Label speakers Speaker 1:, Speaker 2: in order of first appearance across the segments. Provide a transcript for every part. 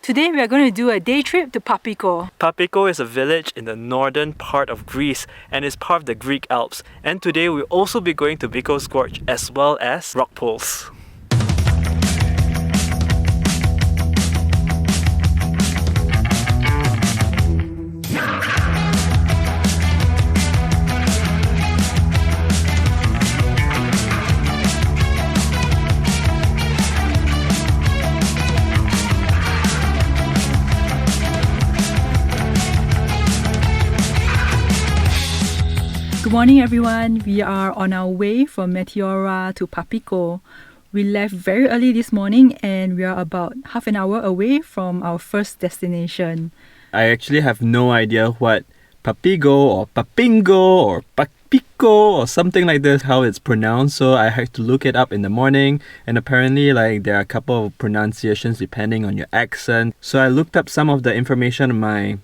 Speaker 1: Today we are going to do a day trip to Papigko.
Speaker 2: Papigko is a village in the northern part of Greece and is part of the Greek Alps. And today we'll also be going to Vikos Gorge as well as rock pools.
Speaker 1: Good morning everyone, we are on our way from Meteora to Papigko. We left very early this morning and we are about half an hour away from our first destination.
Speaker 2: I actually have no idea what Papigo or papingo or papikko or something like this, how it's pronounced, so I had to look it up in the morning, and apparently there are a couple of pronunciations depending on your accent. So I looked up some of the information on my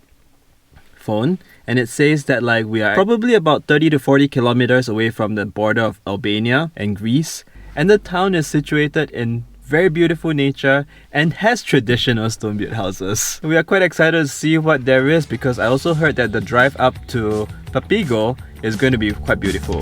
Speaker 2: phone, and it says that we are probably about 30 to 40 kilometers away from the border of Albania and Greece, and the town is situated in very beautiful nature and has traditional stone-built houses. We are quite excited to see what there is because I also heard that the drive up to Papigo is going to be quite beautiful.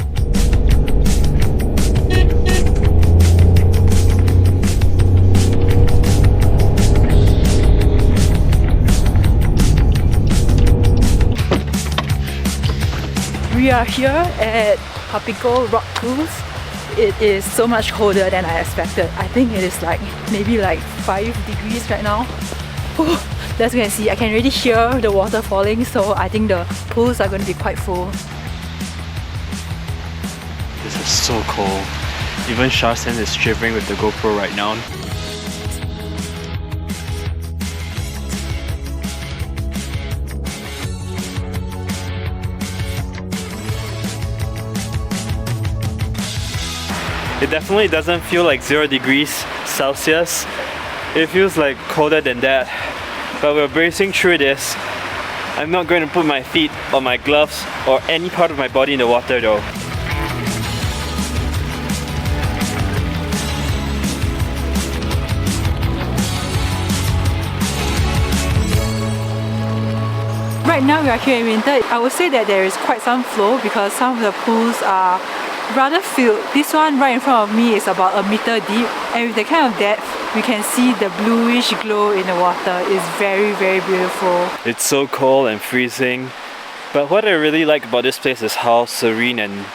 Speaker 1: We are here at Papigko Rock Pools. It is so much colder than I expected. I think it is maybe 5 degrees right now. Whew, let's go and see. I can already hear the water falling, so I think the pools are going to be quite full.
Speaker 2: This is so cold. Even Sharsen is shivering with the GoPro right now. It definitely doesn't feel like 0 degrees Celsius. It feels like colder than that. But we're bracing through this. I'm not going to put my feet or my gloves or any part of my body in the water though.
Speaker 1: Right now we are here in winter. I would say that there is quite some flow because some of the pools are rather filled. This one right in front of me is about a meter deep, and with the kind of depth we can see the bluish glow in the water. It's very, very beautiful.
Speaker 2: It's so cold and freezing, but what I really like about this place is how serene and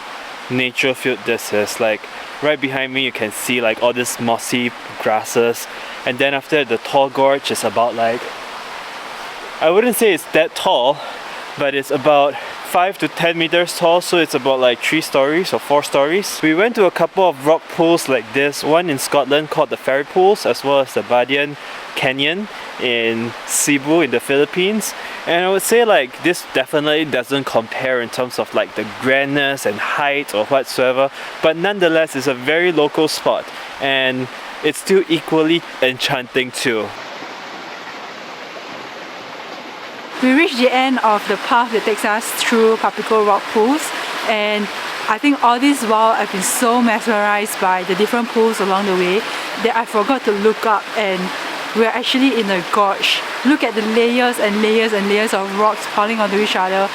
Speaker 2: nature filled this is. Right behind me you can see all these mossy grasses, and then after the tall gorge is about I wouldn't say it's that tall, but it's about 5 to 10 meters tall, so it's about 3 stories or 4 stories. We went to a couple of rock pools like this, one in Scotland called the Fairy Pools, as well as the Badian Canyon in Cebu in the Philippines. And I would say this definitely doesn't compare in terms of the grandness and height or whatsoever, but nonetheless it's a very local spot and it's still equally enchanting too.
Speaker 1: We reached the end of the path that takes us through Papigko rock pools, and I think all this while I've been so mesmerized by the different pools along the way that I forgot to look up, and we're actually in a gorge. Look at the layers and layers and layers of rocks piling onto each other.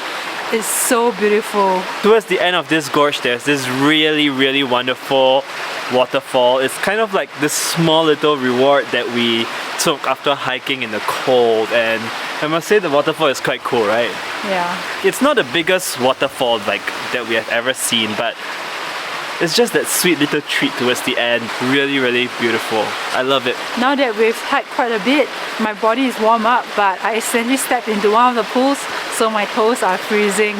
Speaker 1: It's so beautiful.
Speaker 2: Towards the end of this gorge there's this really, really wonderful waterfall. It's kind of like this small little reward that we took after hiking in the cold, and I must say the waterfall is quite cool, right?
Speaker 1: Yeah.
Speaker 2: It's not the biggest waterfall that we have ever seen, but it's just that sweet little treat towards the end. Really, really beautiful. I love it.
Speaker 1: Now that we've hiked quite a bit, my body is warm up, but I accidentally stepped into one of the pools, so my toes are freezing.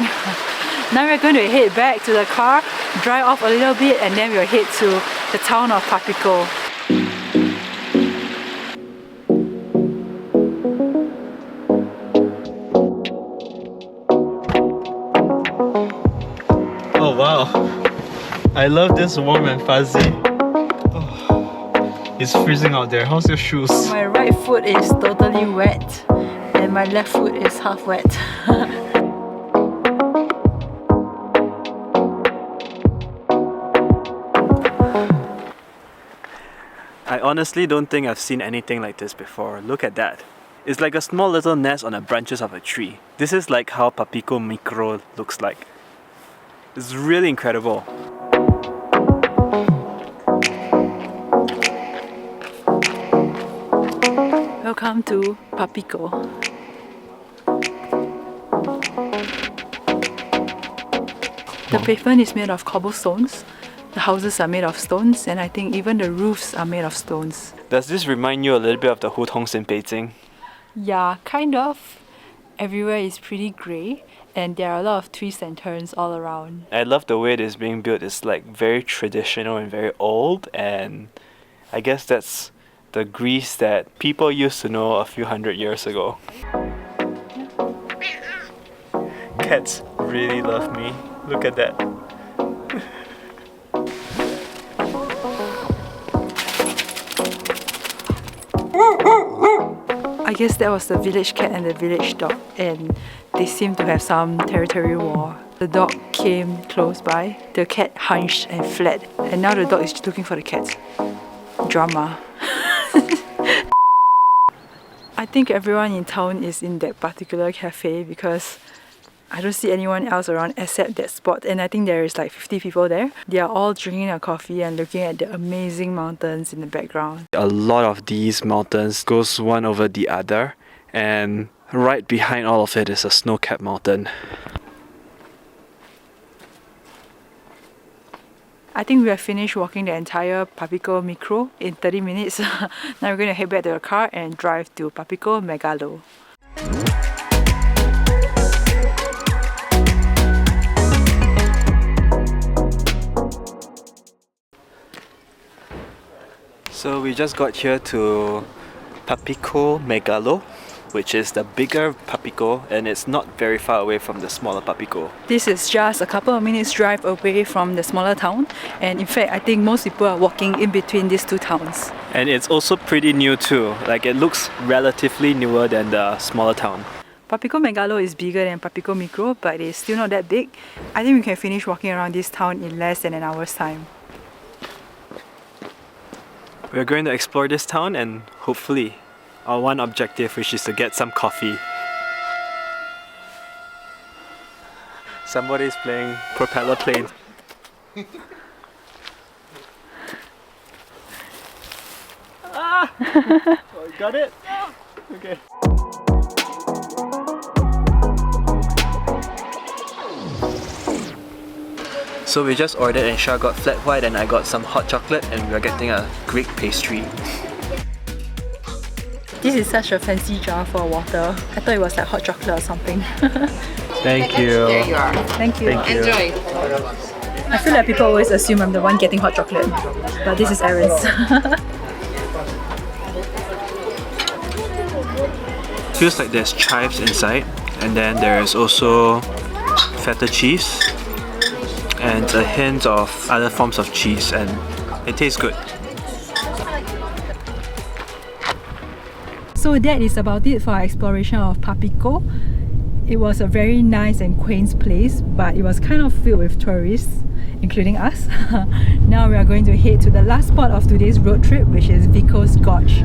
Speaker 1: Now we're going to head back to the car, dry off a little bit, and then we'll head to the town of Papigko.
Speaker 2: Oh wow, I love this warm and fuzzy. Oh, it's freezing out there. How's your shoes?
Speaker 1: My right foot is totally wet and my left foot is half wet.
Speaker 2: I honestly don't think I've seen anything like this before. Look at that. It's like a small little nest on the branches of a tree. This is like how papigko Mikro looks like. It's really incredible.
Speaker 1: Welcome to Papigko. The pavement is made of cobblestones. The houses are made of stones, and I think even the roofs are made of stones.
Speaker 2: Does this remind you a little bit of the hutongs in Beijing?
Speaker 1: Yeah, kind of. Everywhere is pretty grey, and there are a lot of twists and turns all around.
Speaker 2: I love the way it is being built. It's like very traditional and very old, and I guess that's the Greece that people used to know a few hundred years ago. Cats really love me. Look at that.
Speaker 1: I guess that was the village cat and the village dog, and they seem to have some territory war. The dog came close by, the cat hunched and fled, and now the dog is looking for the cat. Drama. I think everyone in town is in that particular cafe because I don't see anyone else around except that spot, and I think there is like 50 people there. They are all drinking their coffee and looking at the amazing mountains in the background.
Speaker 2: A lot of these mountains goes one over the other, and right behind all of it is a snow-capped mountain.
Speaker 1: I think we have finished walking the entire Papigko Mikro in 30 minutes. Now we're going to head back to the car and drive to Mikro and Megalo.
Speaker 2: So we just got here to Mikro Megalo, which is the bigger papigko, and it's not very far away from the smaller papigko.
Speaker 1: This is just a couple of minutes drive away from the smaller town, and in fact I think most people are walking in between these two towns.
Speaker 2: And it's also pretty new too, like it looks relatively newer than the smaller town.
Speaker 1: Mikro Megalo is bigger than Papigko Mikro, but it's still not that big. I think we can finish walking around this town in less than an hour's time.
Speaker 2: We're going to explore this town and hopefully our one objective, which is to get some coffee. Somebody's playing propeller plane. Ah! Oh, got it? Okay. So we just ordered and Shah got flat white and I got some hot chocolate, and we're getting a Greek pastry.
Speaker 1: This is such a fancy jar for water. I thought it was like hot chocolate or something.
Speaker 2: Thank you.
Speaker 3: There you are.
Speaker 1: Thank you.
Speaker 2: Thank you.
Speaker 3: Enjoy.
Speaker 1: I feel like people always assume I'm the one getting hot chocolate, but this is Aaron's.
Speaker 2: Feels like there's chives inside, and then there's also feta cheese and a hint of other forms of cheese, and it tastes good.
Speaker 1: So that is about it for our exploration of Papigko. It was a very nice and quaint place, but it was kind of filled with tourists, including us. Now we are going to head to the last spot of today's road trip, which is Vikos Gorge.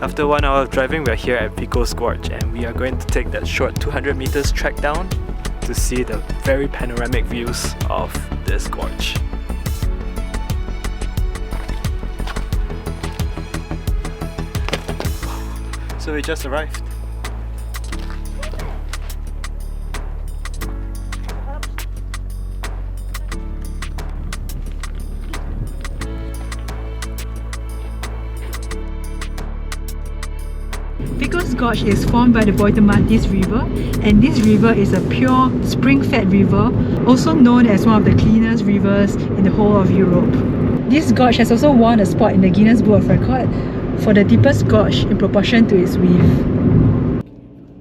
Speaker 2: After 1 hour of driving, we are here at Vikos Gorge, and we are going to take that short 200 meters trek down to see the very panoramic views of this gorge. So we just arrived.
Speaker 1: Vikos Gorge is formed by the Boitamantis River, and this river is a pure spring-fed river, also known as one of the cleanest rivers in the whole of Europe. This gorge has also won a spot in the Guinness Book of Records for the deepest gorge in proportion to its width.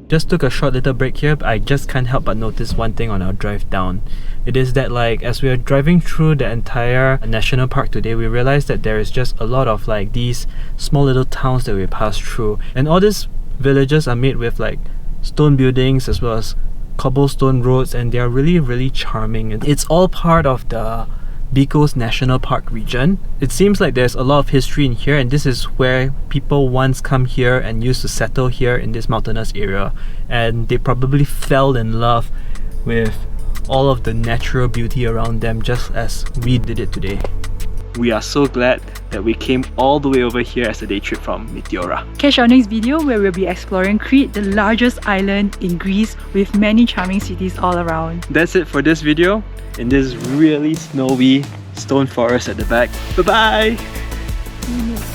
Speaker 2: Just took a short little break here, but I just can't help but notice one thing on our drive down. it is that like as we are driving through the entire national park today, we realized that there is just a lot of like these small little towns that we pass through, and all these villages are made with like stone buildings as well as cobblestone roads, and they are really charming. And it's all part of the Vikos National Park region. It seems like there's a lot of history in here, and this is where people once come here and used to settle here in this mountainous area, and they probably fell in love with all of the natural beauty around them just as we did it today. We are so glad that we came all the way over here as a day trip from Meteora.
Speaker 1: Catch our next video where we'll be exploring Crete, the largest island in Greece with many charming cities all around.
Speaker 2: That's it for this video in this really snowy stone forest at the back. Bye bye!